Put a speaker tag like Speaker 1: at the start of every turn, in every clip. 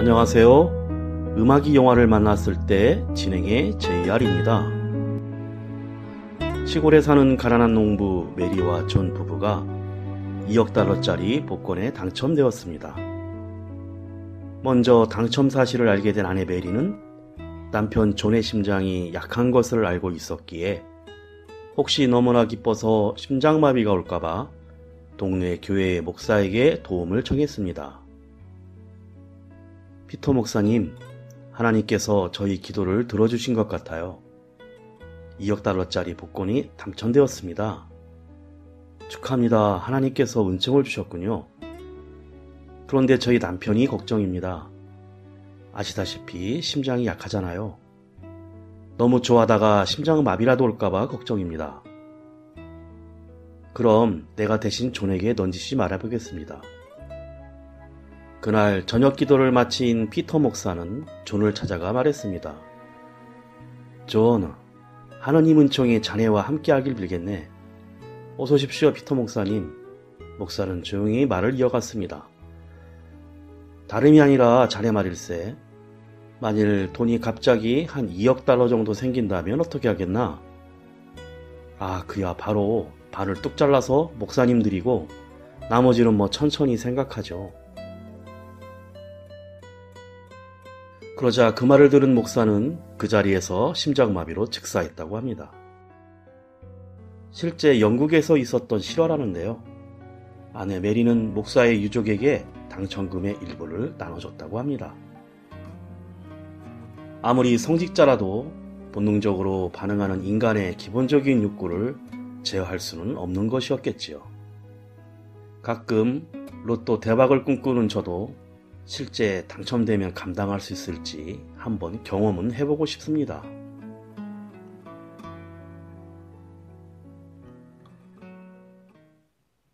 Speaker 1: 안녕하세요. 음악이 영화를 만났을 때 진행의 JR입니다. 시골에 사는 가난한 농부 메리와 존 부부가 2억 달러짜리 복권에 당첨되었습니다. 먼저 당첨 사실을 알게 된 아내 메리는 남편 존의 심장이 약한 것을 알고 있었기에 혹시 너무나 기뻐서 심장마비가 올까봐 동네 교회 목사에게 도움을 청했습니다. 피터 목사님, 하나님께서 저희 기도를 들어주신 것 같아요. 2억 달러짜리 복권이 당첨되었습니다. 축하합니다. 하나님께서 은총을 주셨군요. 그런데 저희 남편이 걱정입니다. 아시다시피 심장이 약하잖아요. 너무 좋아하다가 심장마비라도 올까봐 걱정입니다. 그럼 내가 대신 존에게 넌지시 말해보겠습니다. 그날 저녁 기도를 마친 피터 목사는 존을 찾아가 말했습니다. 존, 하느님 은총이 자네와 함께하길 빌겠네. 어서 오십시오, 피터 목사님. 목사는 조용히 말을 이어갔습니다. 다름이 아니라 자네 말일세. 만일 돈이 갑자기 한 2억 달러 정도 생긴다면 어떻게 하겠나? 그야 바로 반을 뚝 잘라서 목사님 드리고 나머지는 천천히 생각하죠. 그러자 그 말을 들은 목사는 그 자리에서 심장마비로 즉사했다고 합니다. 실제 영국에서 있었던 실화라는데요. 아내 메리는 목사의 유족에게 당첨금의 일부를 나눠줬다고 합니다. 아무리 성직자라도 본능적으로 반응하는 인간의 기본적인 욕구를 제어할 수는 없는 것이었겠지요. 가끔 로또 대박을 꿈꾸는 저도 실제 당첨되면 감당할 수 있을지 한번 경험은 해보고 싶습니다.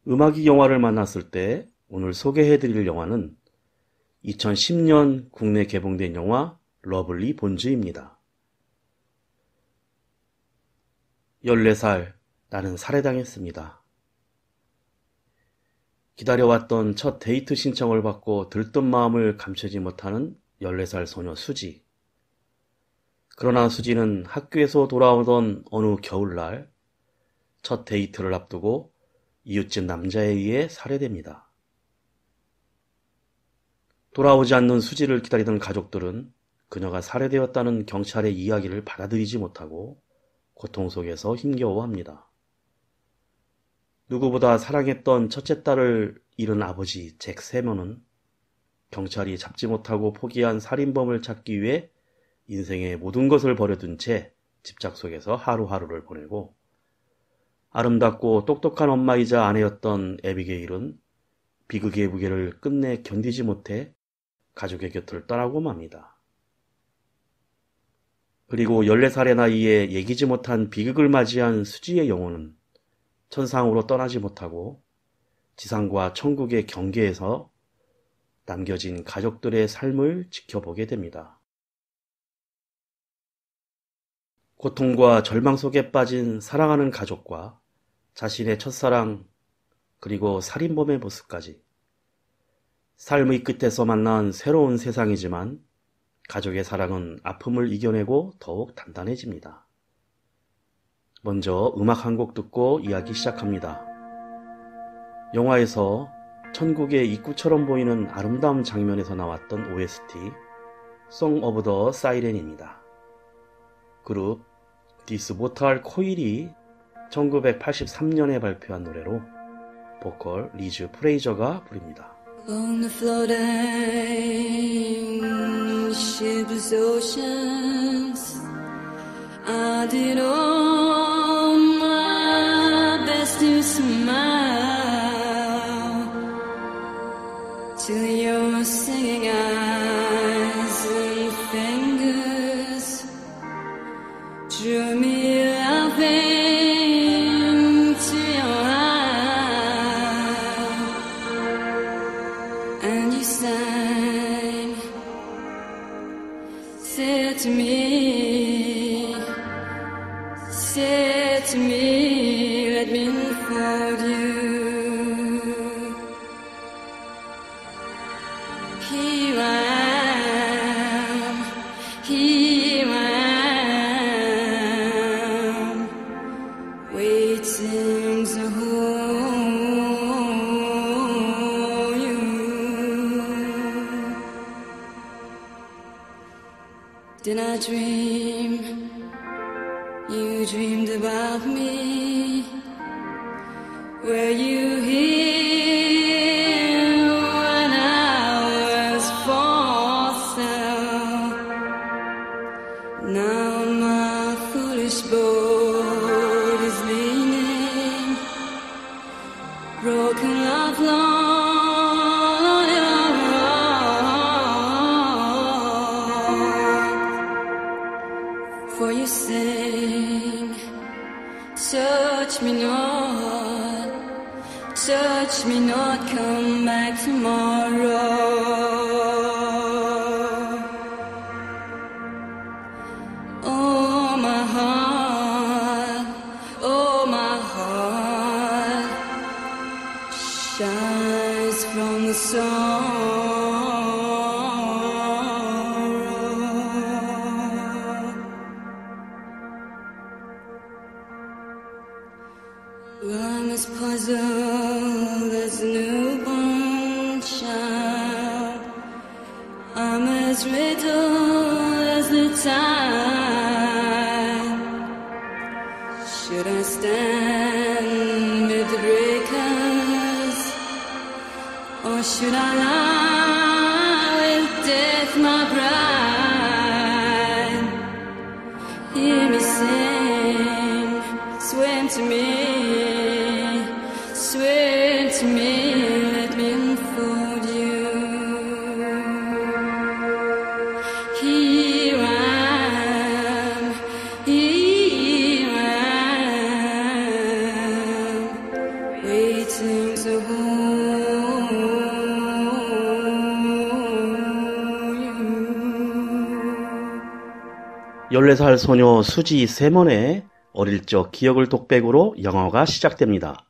Speaker 1: 음악이 영화를 만났을 때 오늘 소개해드릴 영화는 2010년 국내 개봉된 영화 러블리 본즈입니다. 14살, 나는 살해당했습니다. 기다려왔던 첫 데이트 신청을 받고 들뜬 마음을 감추지 못하는 14살 소녀 수지. 그러나 수지는 학교에서 돌아오던 어느 겨울날 첫 데이트를 앞두고 이웃집 남자에 의해 살해됩니다. 돌아오지 않는 수지를 기다리던 가족들은 그녀가 살해되었다는 경찰의 이야기를 받아들이지 못하고 고통 속에서 힘겨워합니다. 누구보다 사랑했던 첫째 딸을 잃은 아버지 잭 세먼은 경찰이 잡지 못하고 포기한 살인범을 찾기 위해 인생의 모든 것을 버려둔 채 집착 속에서 하루하루를 보내고, 아름답고 똑똑한 엄마이자 아내였던 에비게일은 비극의 무게를 끝내 견디지 못해 가족의 곁을 떠나고 맙니다. 그리고 14살의 나이에 예기치 못한 비극을 맞이한 수지의 영혼은 천상으로 떠나지 못하고 지상과 천국의 경계에서 남겨진 가족들의 삶을 지켜보게 됩니다. 고통과 절망 속에 빠진 사랑하는 가족과 자신의 첫사랑, 그리고 살인범의 모습까지 삶의 끝에서 만난 새로운 세상이지만 가족의 사랑은 아픔을 이겨내고 더욱 단단해집니다. 먼저 음악 한 곡 듣고 이야기 시작합니다. 영화에서 천국의 입구처럼 보이는 아름다운 장면에서 나왔던 OST Song of the Siren입니다. 그룹 디스 모탈 코일이 1983년에 발표한 노래로 보컬 리즈 프레이저가 부릅니다.
Speaker 2: On the floating shipless oceans, I did all my best to smile till your singing eyes and fingers drew me up into your eyes, and you sang, said to me, let me unfold you. Here I Did I dream you dreamed about me? Were you here when I was for sale? Now my foolish boat is leaning, broken love long. For you sing, touch me not, come back tomorrow. Oh my heart shines from the sorrow. I'm as puzzled as a newborn child. I'm as riddled as the tide. Should I stand with the breakers, or should I lie with death, my bride? Hear me sing, swim to me. Swear to me, let me unfold you. Here I am, waiting to hold you.
Speaker 1: 14살 소녀 수지 세먼의 어릴 적 기억을 독백으로 영화가 시작됩니다.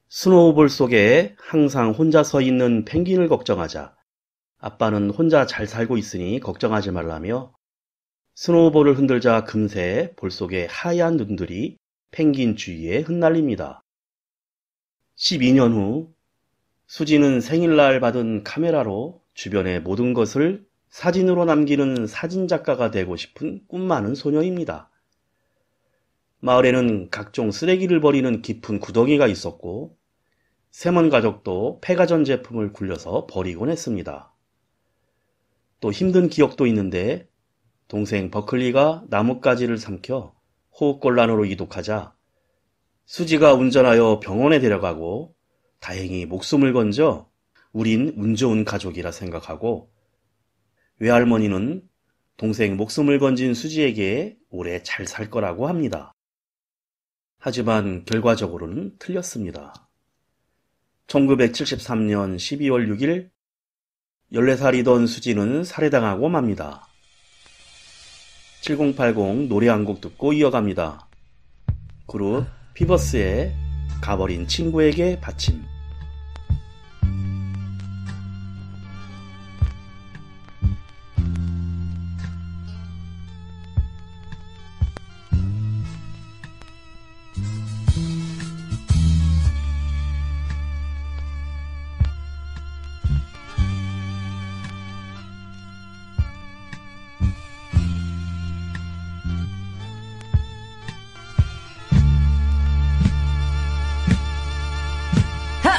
Speaker 1: 스노우볼 속에 항상 혼자 서 있는 펭귄을 걱정하자 아빠는 혼자 잘 살고 있으니 걱정하지 말라며 스노우볼을 흔들자 금세 볼 속에 하얀 눈들이 펭귄 주위에 흩날립니다. 12년 후 수지는 생일날 받은 카메라로 주변의 모든 것을 사진으로 남기는 사진작가가 되고 싶은 꿈 많은 소녀입니다. 마을에는 각종 쓰레기를 버리는 깊은 구덩이가 있었고 세먼 가족도 폐가전 제품을 굴려서 버리곤 했습니다. 또 힘든 기억도 있는데 동생 버클리가 나뭇가지를 삼켜 호흡곤란으로 이독하자 수지가 운전하여 병원에 데려가고 다행히 목숨을 건져 우린 운 좋은 가족이라 생각하고 외할머니는 동생 목숨을 건진 수지에게 오래 잘 살 거라고 합니다. 하지만 결과적으로는 틀렸습니다. 1973년 12월 6일 14살이던 수지는 살해당하고 맙니다. 7080 노래 한 곡 듣고 이어갑니다. 그룹 피버스의 가버린 친구에게 바침.
Speaker 3: 하!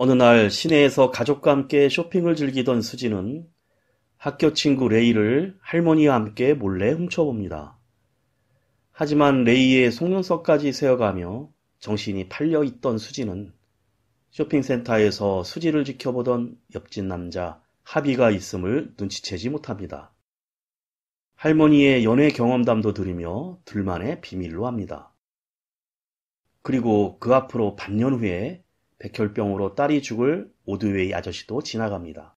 Speaker 1: 어느 날 시내에서 가족과 함께 쇼핑을 즐기던 수지는 학교 친구 레이를 할머니와 함께 몰래 훔쳐봅니다. 하지만 레이의 속눈썹까지 세어가며 정신이 팔려 있던 수지는 쇼핑센터에서 수지를 지켜보던 옆집 남자 하비가 있음을 눈치채지 못합니다. 할머니의 연애 경험담도 들으며 둘만의 비밀로 합니다. 그리고 그 앞으로 반년 후에 백혈병으로 딸이 죽을 오드웨이 아저씨도 지나갑니다.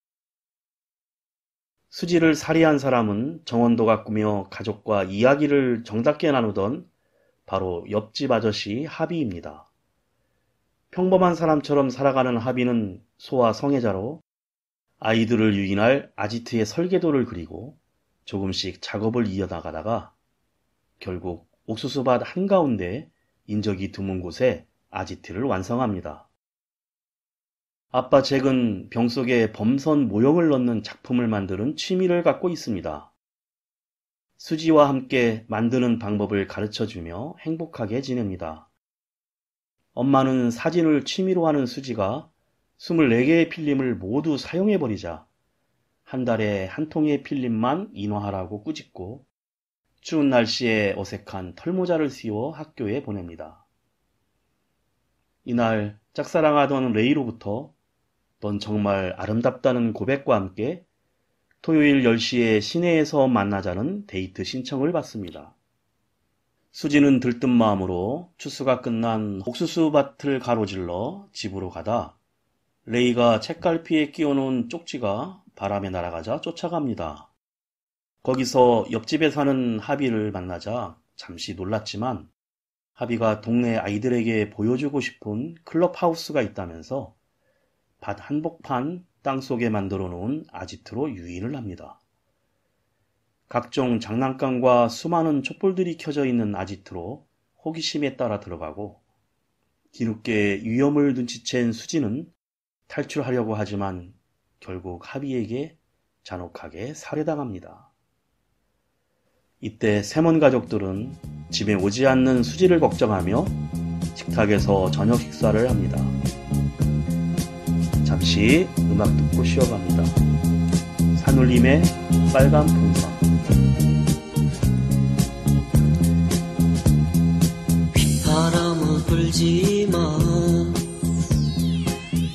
Speaker 1: 수지를 살해한 사람은 정원도가 꾸며 가족과 이야기를 정답게 나누던 바로 옆집 아저씨 하비입니다. 평범한 사람처럼 살아가는 하비는 소아 성애자로 아이들을 유인할 아지트의 설계도를 그리고 조금씩 작업을 이어나가다가 결국 옥수수밭 한가운데 인적이 드문 곳에 아지트를 완성합니다. 아빠 잭은 병 속에 범선 모형을 넣는 작품을 만드는 취미를 갖고 있습니다. 수지와 함께 만드는 방법을 가르쳐주며 행복하게 지냅니다. 엄마는 사진을 취미로 하는 수지가 24개의 필름을 모두 사용해버리자 한 달에 한 통의 필름만 인화하라고 꾸짖고 추운 날씨에 어색한 털모자를 씌워 학교에 보냅니다. 이날 짝사랑하던 레이로부터 넌 정말 아름답다는 고백과 함께 토요일 10시에 시내에서 만나자는 데이트 신청을 받습니다. 수지는 들뜬 마음으로 추수가 끝난 옥수수밭을 가로질러 집으로 가다 레이가 책갈피에 끼워놓은 쪽지가 바람에 날아가자 쫓아갑니다. 거기서 옆집에 사는 하비를 만나자 잠시 놀랐지만 하비가 동네 아이들에게 보여주고 싶은 클럽하우스가 있다면서 밭 한복판 땅속에 만들어 놓은 아지트로 유인을 합니다. 각종 장난감과 수많은 촛불들이 켜져 있는 아지트로 호기심에 따라 들어가고 뒤늦게 위험을 눈치챈 수지는 탈출하려고 하지만 결국 하비에게 잔혹하게 살해당합니다. 이때 세먼 가족들은 집에 오지 않는 수지를 걱정하며 식탁에서 저녁 식사를 합니다. 잠시 음악 듣고 쉬어갑니다. 산울림의 빨간 풍선.
Speaker 3: 휘바람을 불지마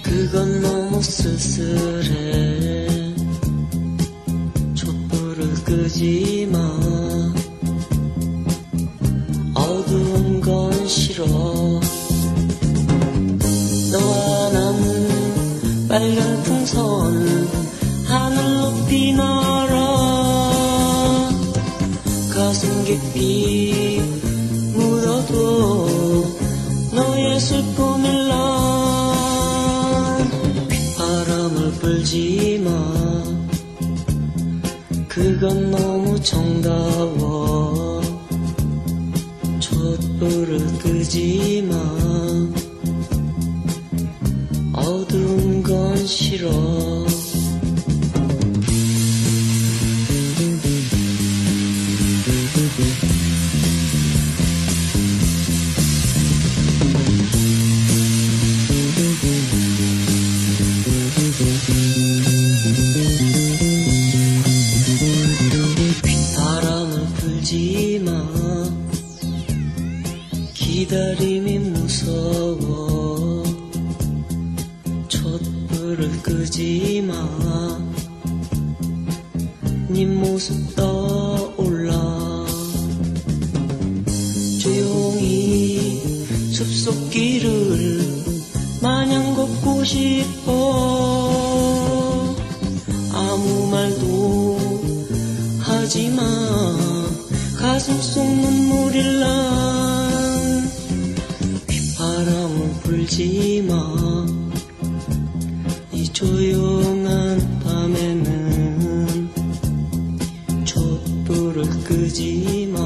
Speaker 3: 그건 너무 쓸쓸해 촛불을 끄지마 어두운 건 싫어 너와 나는 빨간 풍선 하늘 높이 날아 가슴 깊이 묻어도 너의 슬픔을 난 휘바람을 불지마 그건 너무 정다워 촛불을 끄지마 어두운 건 싫어 휘바람을 불지마 기다림이 무서워 촛불을 끄지마 네 모습 떠올라 조용히 숲속길을 마냥 걷고 싶어 아무 말도 하지마 가슴 속 눈물이 난 휘바람을 불지마 이 조용한 밤에는 촛불을 끄지마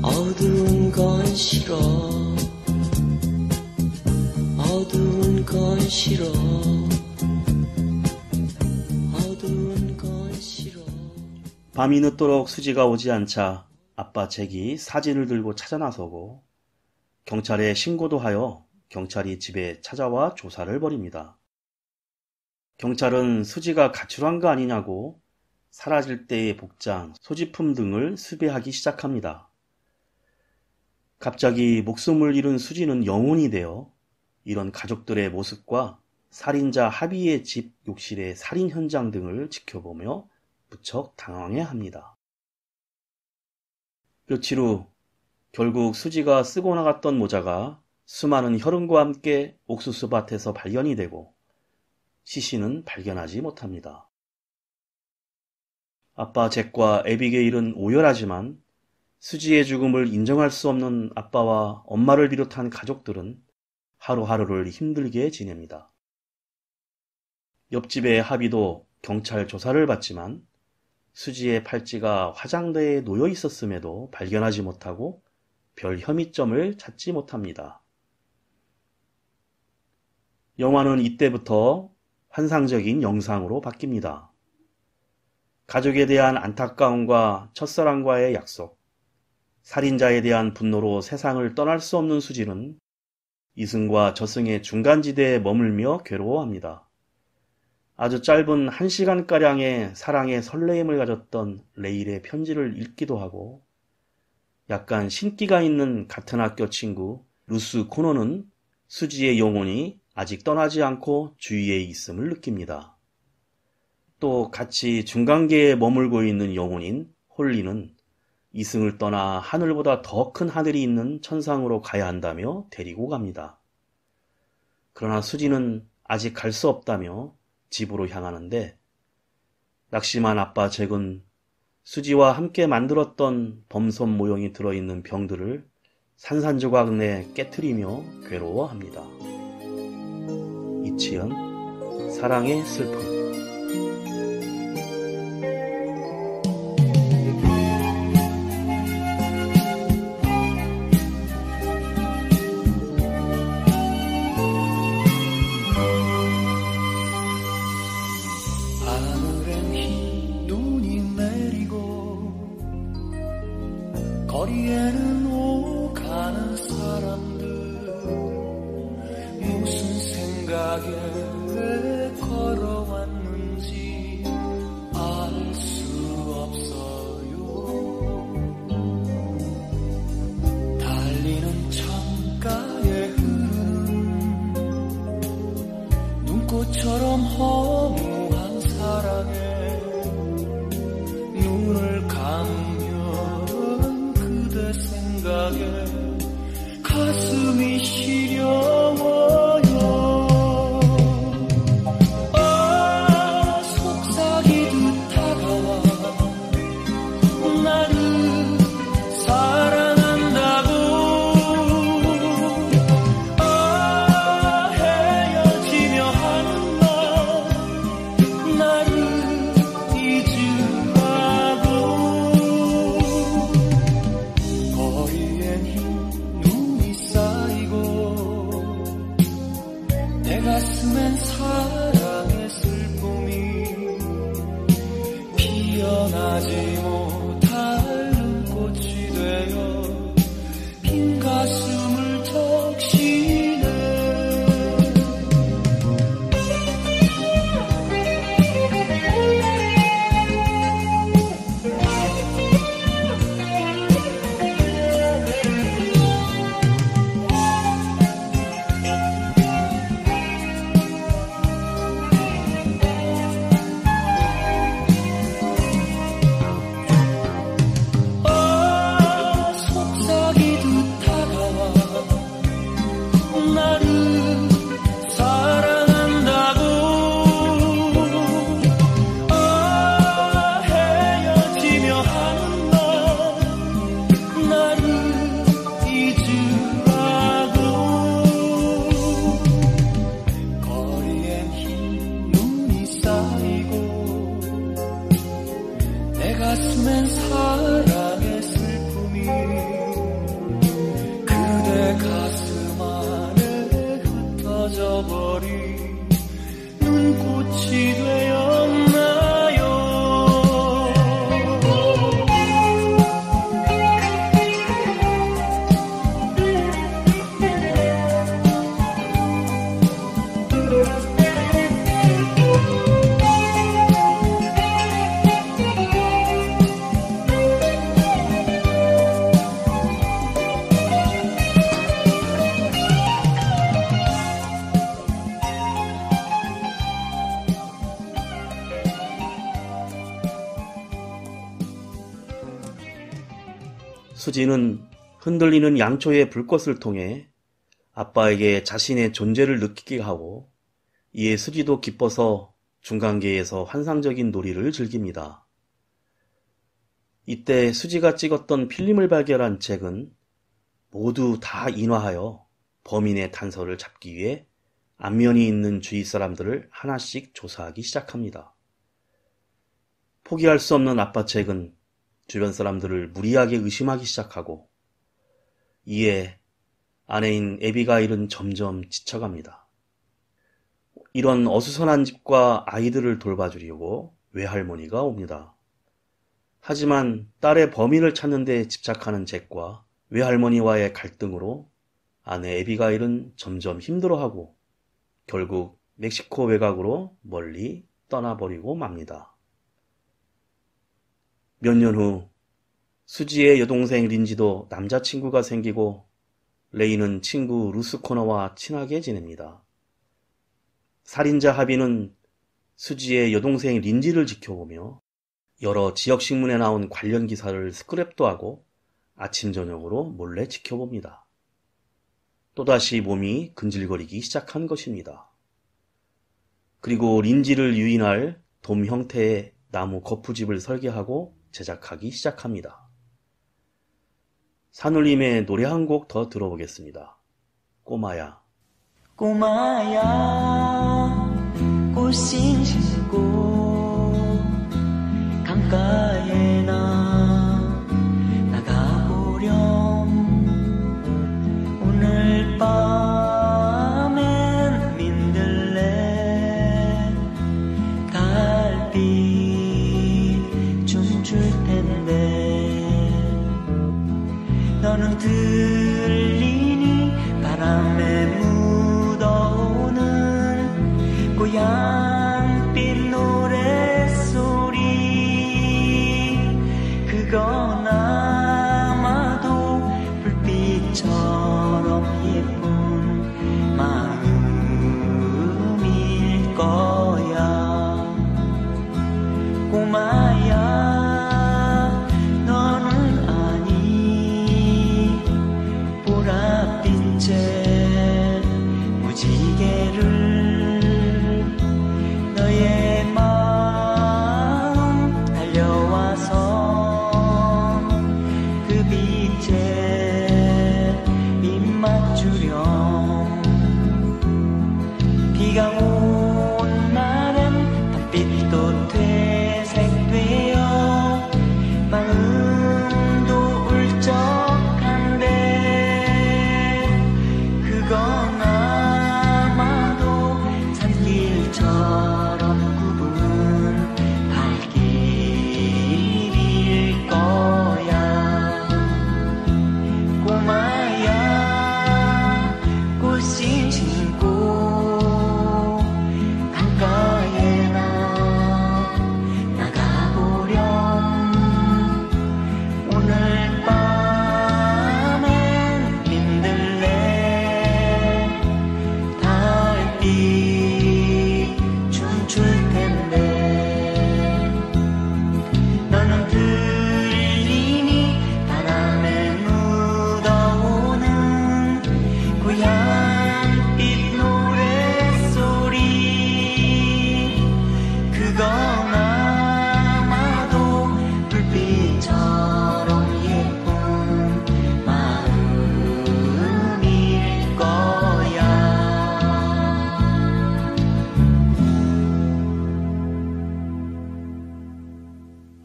Speaker 3: 어두운 건 싫어 어두운 건 싫어 어두운 건 싫어
Speaker 1: 밤이 늦도록 수지가 오지 않자 아빠 잭이 사진을 들고 찾아 나서고 경찰에 신고도 하여 경찰이 집에 찾아와 조사를 벌입니다. 경찰은 수지가 가출한 거 아니냐고 사라질 때의 복장, 소지품 등을 수배하기 시작합니다. 갑자기 목숨을 잃은 수지는 영혼이 되어 이런 가족들의 모습과 살인자 하비의 집 욕실의 살인 현장 등을 지켜보며 무척 당황해합니다. 며칠 후 결국 수지가 쓰고 나갔던 모자가 수많은 혈흔과 함께 옥수수밭에서 발견이 되고 시신은 발견하지 못합니다. 아빠 잭과 애비게일은 오열하지만 수지의 죽음을 인정할 수 없는 아빠와 엄마를 비롯한 가족들은 하루하루를 힘들게 지냅니다. 옆집의 하비도 경찰 조사를 받지만 수지의 팔찌가 화장대에 놓여 있었음에도 발견하지 못하고 별 혐의점을 찾지 못합니다. 영화는 이때부터 환상적인 영상으로 바뀝니다. 가족에 대한 안타까움과 첫사랑과의 약속, 살인자에 대한 분노로 세상을 떠날 수 없는 수지는 이승과 저승의 중간지대에 머물며 괴로워합니다. 아주 짧은 1시간가량의 사랑의 설레임을 가졌던 레일의 편지를 읽기도 하고 약간 신기가 있는 같은 학교 친구 루스 코너는 수지의 영혼이 아직 떠나지 않고 주위에 있음을 느낍니다. 또 같이 중간계에 머물고 있는 영혼인 홀리는 이승을 떠나 하늘보다 더 큰 하늘이 있는 천상으로 가야 한다며 데리고 갑니다. 그러나 수지는 아직 갈 수 없다며 집으로 향하는데 낙심한 아빠 잭은 수지와 함께 만들었던 범선 모형이 들어있는 병들을 산산조각 내 깨트리며 괴로워합니다. 이치현, 사랑의 슬픔.
Speaker 3: 하늘엔 흰 눈이 내리고 거리에는 오가는 사람들 무슨 생각에 걸어왔는지 알 수 없어요. 달리는 창가에 흐르는 눈꽃처럼 허무한 사랑에 눈을 감으면 그대 생각에 가슴이 시려워요. 속삭이듯 다가와 나를 사랑한다고. 헤어지며 하는 말 나를 잊으라고. 거리엔 흰 눈이 쌓이고
Speaker 1: 수지는 흔들리는 양초의 불꽃을 통해 아빠에게 자신의 존재를 느끼게 하고 이에 수지도 기뻐서 중간계에서 환상적인 놀이를 즐깁니다. 이때 수지가 찍었던 필름을 발견한 잭은 모두 다 인화하여 범인의 단서를 잡기 위해 안면이 있는 주위 사람들을 하나씩 조사하기 시작합니다. 포기할 수 없는 아빠 잭은 주변 사람들을 무리하게 의심하기 시작하고 이에 아내인 에비가일은 점점 지쳐갑니다. 이런 어수선한 집과 아이들을 돌봐주려고 외할머니가 옵니다. 하지만 딸의 범인을 찾는 데 집착하는 잭과 외할머니와의 갈등으로 아내 에비가일은 점점 힘들어하고 결국 멕시코 외곽으로 멀리 떠나버리고 맙니다. 몇 년 후 수지의 여동생 린지도 남자친구가 생기고 레이는 친구 루스 코너와 친하게 지냅니다. 살인자 하비는 수지의 여동생 린지를 지켜보며 여러 지역신문에 나온 관련 기사를 스크랩도 하고 아침 저녁으로 몰래 지켜봅니다. 또다시 몸이 근질거리기 시작한 것입니다. 그리고 린지를 유인할 돔 형태의 나무 거푸집을 설계하고 제작하기 시작합니다. 산울림의 노래 한 곡 더 들어보겠습니다. 꼬마야.
Speaker 4: 꼬마야 꽃신 신고 강가에 나가보렴. 오늘 밤엔 민들레 달빛 춤출 텐데 너는 들리니 바람에 묻어오는 고향빛 노랫소리. 그건 아마도 불빛처럼 예쁜 마음일 거야. 꼬마야 너의 마음 달려와서 그 빛에 입 맞추렴. 비가 온 날엔 달빛도 퇴색되어 마음도 울적한데 그건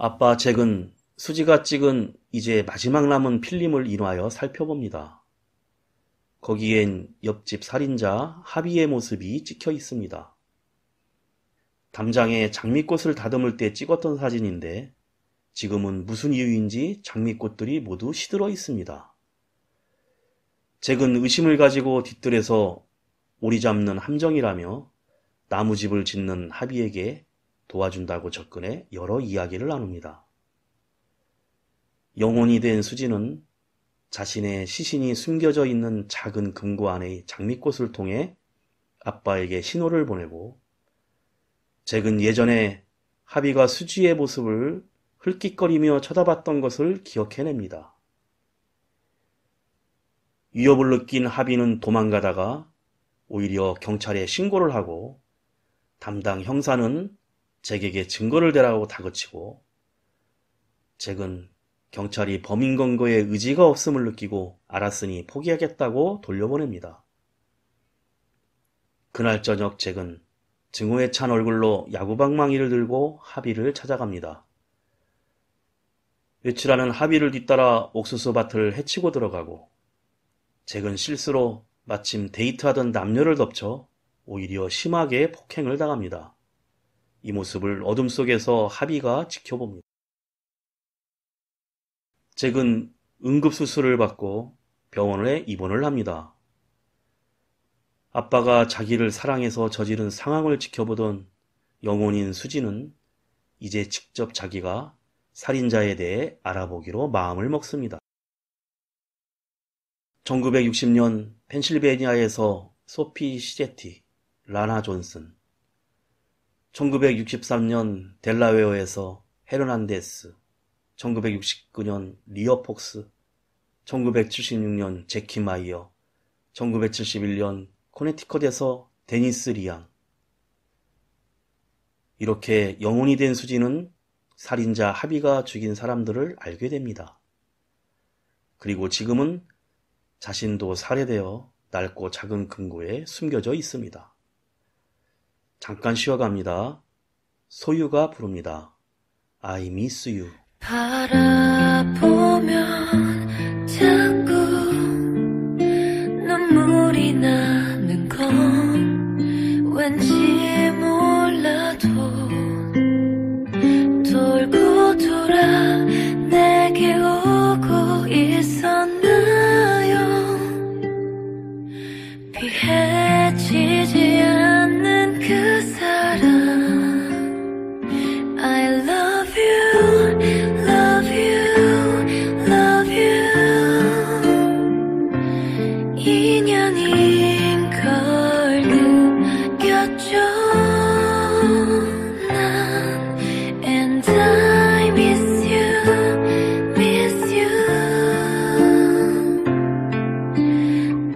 Speaker 1: 아빠 잭은 수지가 찍은 이제 마지막 남은 필름을 인화하여 살펴봅니다. 거기엔 옆집 살인자 하비의 모습이 찍혀 있습니다. 담장에 장미꽃을 다듬을 때 찍었던 사진인데 지금은 무슨 이유인지 장미꽃들이 모두 시들어 있습니다. 잭은 의심을 가지고 뒤뜰에서 오리 잡는 함정이라며 나무집을 짓는 하비에게 도와준다고 접근해 여러 이야기를 나눕니다. 영혼이 된 수지는 자신의 시신이 숨겨져 있는 작은 금고 안의 장미꽃을 통해 아빠에게 신호를 보내고 잭은 예전에 하비가 수지의 모습을 흘낏거리며 쳐다봤던 것을 기억해냅니다. 위협을 느낀 하비는 도망가다가 오히려 경찰에 신고를 하고 담당 형사는 잭에게 증거를 대라고 다그치고 잭은 경찰이 범인 검거에 의지가 없음을 느끼고 알았으니 포기하겠다고 돌려보냅니다. 그날 저녁 잭은 증오에 찬 얼굴로 야구방망이를 들고 하비를 찾아갑니다. 외출하는 하비를 뒤따라 옥수수밭을 헤치고 들어가고 잭은 실수로 마침 데이트하던 남녀를 덮쳐 오히려 심하게 폭행을 당합니다. 이 모습을 어둠 속에서 하비가 지켜봅니다. 잭은 응급수술을 받고 병원에 입원을 합니다. 아빠가 자기를 사랑해서 저지른 상황을 지켜보던 영혼인 수지는 이제 직접 자기가 살인자에 대해 알아보기로 마음을 먹습니다. 1960년 펜실베니아에서 소피 시제티, 라나 존슨, 1963년 델라웨어에서 헤르난데스, 1969년 리어 폭스, 1976년 제키 마이어, 1971년 코네티컷에서 데니스 리앙. 이렇게 영혼이 된 수지는 살인자 하비가 죽인 사람들을 알게 됩니다. 그리고 지금은 자신도 살해되어 낡고 작은 금고에 숨겨져 있습니다. 잠깐 쉬어갑니다. 소유가 부릅니다. I miss you.
Speaker 2: 바라보면 자꾸 눈물이 나는 건 왠지 몰라도 돌고 돌아 내게 오고 있었나요? 피해지지 않는 그 사람 I love you, love you, love you 인연인 걸 느꼈죠 난 And I miss you, miss you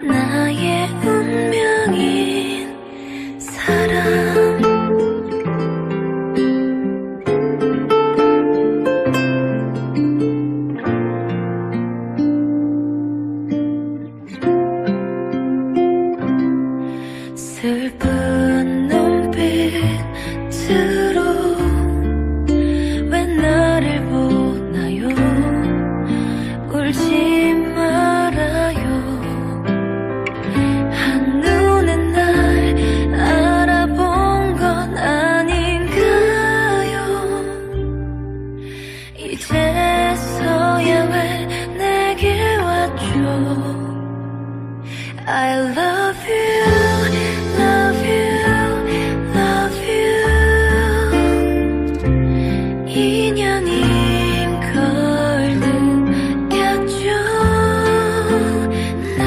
Speaker 2: 나의 운명인 사람 슬픈 눈빛으로 왜 나를 보나요 울지 말아요 한눈에 날 알아본 건 아닌가요 이제서야 왜 내게 왔죠 I love you Love you, love you 인연인 걸 느꼈죠 난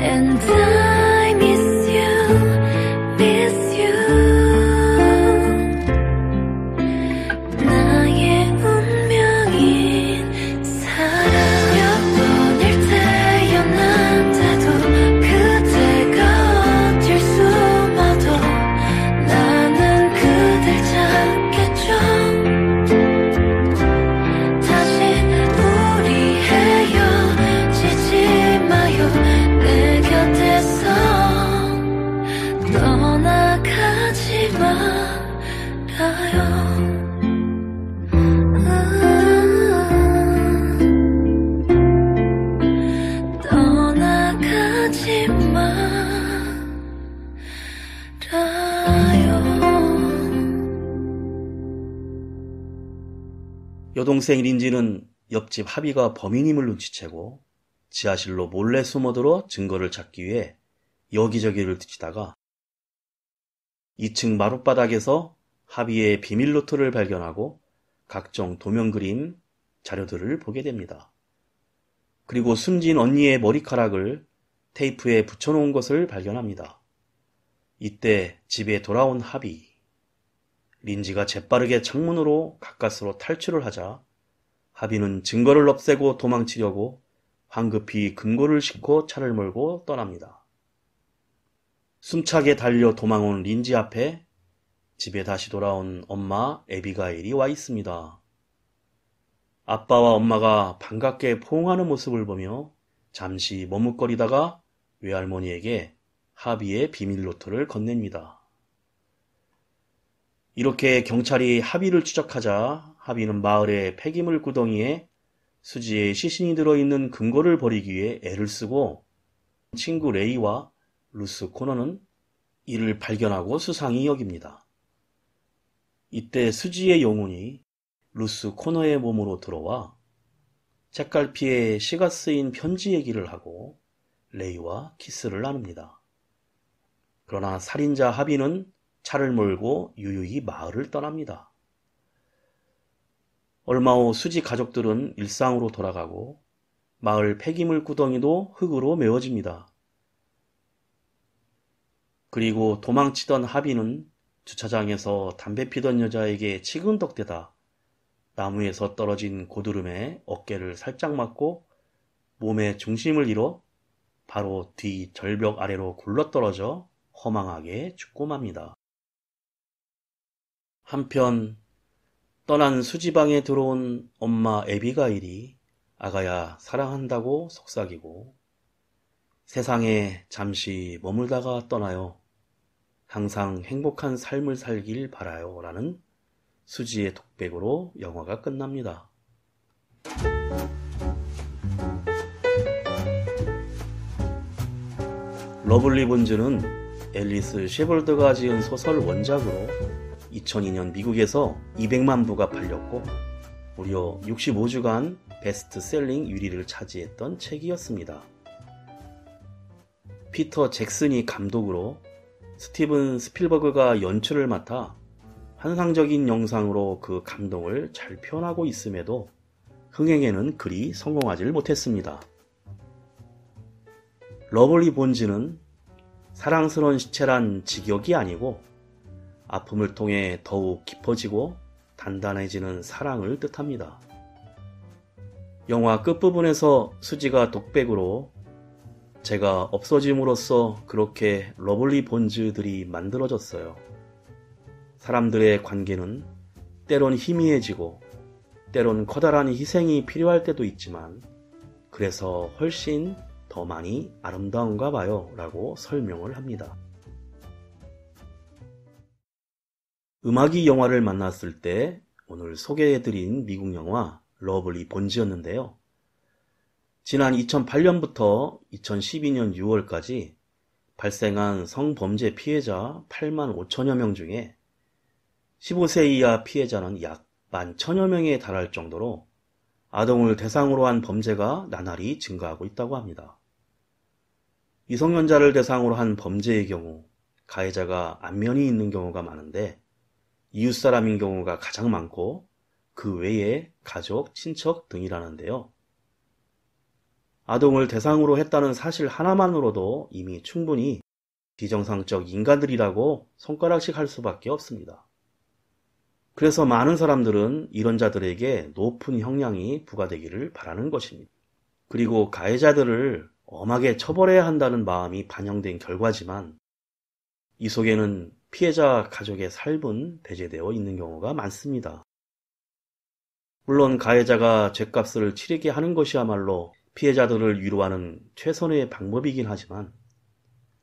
Speaker 2: And I miss you, miss you 나의 운명인 사람 몇 번을 태어난데도 그대가 어딜 숨어도 나는 그댈 찾겠죠 다시 우리 헤어지지 마요 내 곁에서 떠나가지 말아요 떠나가지 말아요
Speaker 1: 여동생 린지는 옆집 하비가 범인임을 눈치채고 지하실로 몰래 숨어들어 증거를 찾기 위해 여기저기를 뒤지다가 2층 마룻바닥에서 하비의 비밀 노트를 발견하고 각종 도면 그림, 자료들을 보게 됩니다. 그리고 숨진 언니의 머리카락을 테이프에 붙여놓은 것을 발견합니다. 이때 집에 돌아온 하비. 린지가 재빠르게 창문으로 가까스로 탈출을 하자 하비는 증거를 없애고 도망치려고 황급히 금고를 싣고 차를 몰고 떠납니다. 숨차게 달려 도망온 린지 앞에 집에 다시 돌아온 엄마 에비가일이 와 있습니다. 아빠와 엄마가 반갑게 포옹하는 모습을 보며 잠시 머뭇거리다가 외할머니에게 하비의 비밀 노트를 건넵니다. 이렇게 경찰이 하비를 추적하자 하비는 마을의 폐기물 구덩이에 수지의 시신이 들어있는 금고를 버리기 위해 애를 쓰고 친구 레이와 루스 코너는 이를 발견하고 수상히 여깁니다. 이때 수지의 영혼이 루스 코너의 몸으로 들어와 책갈피에 시가 쓰인 편지 얘기를 하고 레이와 키스를 나눕니다. 그러나 살인자 하비는 차를 몰고 유유히 마을을 떠납니다. 얼마 후 수지 가족들은 일상으로 돌아가고 마을 폐기물 구덩이도 흙으로 메워집니다. 그리고 도망치던 하비는 주차장에서 담배 피던 여자에게 치근덕대다 나무에서 떨어진 고드름에 어깨를 살짝 맞고 몸의 중심을 잃어 바로 뒤 절벽 아래로 굴러떨어져 허망하게 죽고 맙니다. 한편 떠난 수지방에 들어온 엄마 에비가일이 아가야 사랑한다고 속삭이고 세상에 잠시 머물다가 떠나요. 항상 행복한 삶을 살길 바라요 라는 수지의 독백으로 영화가 끝납니다. 러블리 본즈는 앨리스 셰벌드가 지은 소설 원작으로 2002년 미국에서 200만 부가 팔렸고 무려 65주간 베스트셀링 1위를 차지했던 책이었습니다. 피터 잭슨이 감독으로 스티븐 스필버그가 연출을 맡아 환상적인 영상으로 그 감동을 잘 표현하고 있음에도 흥행에는 그리 성공하지 못했습니다. 러블리 본즈는 사랑스러운 시체란 직역이 아니고 아픔을 통해 더욱 깊어지고 단단해지는 사랑을 뜻합니다. 영화 끝부분에서 수지가 독백으로 제가 없어짐으로써 그렇게 러블리 본즈들이 만들어졌어요. 사람들의 관계는 때론 희미해지고 때론 커다란 희생이 필요할 때도 있지만 그래서 훨씬 더 많이 아름다운가 봐요 라고 설명을 합니다. 음악이 영화를 만났을 때 오늘 소개해드린 미국 영화 러블리 본즈였는데요. 지난 2008년부터 2012년 6월까지 발생한 성범죄 피해자 8만 5천여 명 중에 15세 이하 피해자는 약 11,000여 명에 달할 정도로 아동을 대상으로 한 범죄가 나날이 증가하고 있다고 합니다. 미성년자를 대상으로 한 범죄의 경우 가해자가 안면이 있는 경우가 많은데 이웃사람인 경우가 가장 많고 그 외에 가족, 친척 등이라는데요. 아동을 대상으로 했다는 사실 하나만으로도 이미 충분히 비정상적 인간들이라고 손가락씩 할 수밖에 없습니다. 그래서 많은 사람들은 이런 자들에게 높은 형량이 부과되기를 바라는 것입니다. 그리고 가해자들을 엄하게 처벌해야 한다는 마음이 반영된 결과지만 이 속에는 피해자 가족의 삶은 배제되어 있는 경우가 많습니다. 물론 가해자가 죗값을 치르게 하는 것이야말로 피해자들을 위로하는 최선의 방법이긴 하지만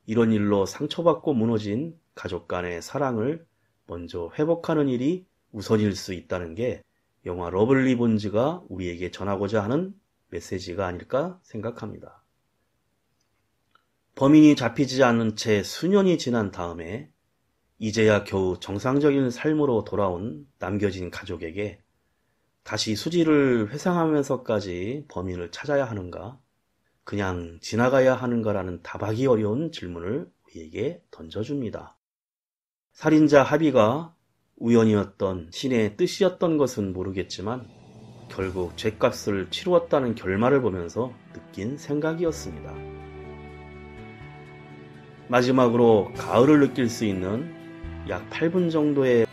Speaker 1: 이런 일로 상처받고 무너진 가족 간의 사랑을 먼저 회복하는 일이 우선일 수 있다는 게 영화 러블리 본즈가 우리에게 전하고자 하는 메시지가 아닐까 생각합니다. 범인이 잡히지 않은 채 수년이 지난 다음에 이제야 겨우 정상적인 삶으로 돌아온 남겨진 가족에게 다시 수지를 회상하면서까지 범인을 찾아야 하는가, 그냥 지나가야 하는가라는 답하기 어려운 질문을 우리에게 던져줍니다. 살인자 하비가 우연이었던 신의 뜻이었던 것은 모르겠지만 결국 죗값을 치루었다는 결말을 보면서 느낀 생각이었습니다. 마지막으로 가을을 느낄 수 있는 약 8분 정도의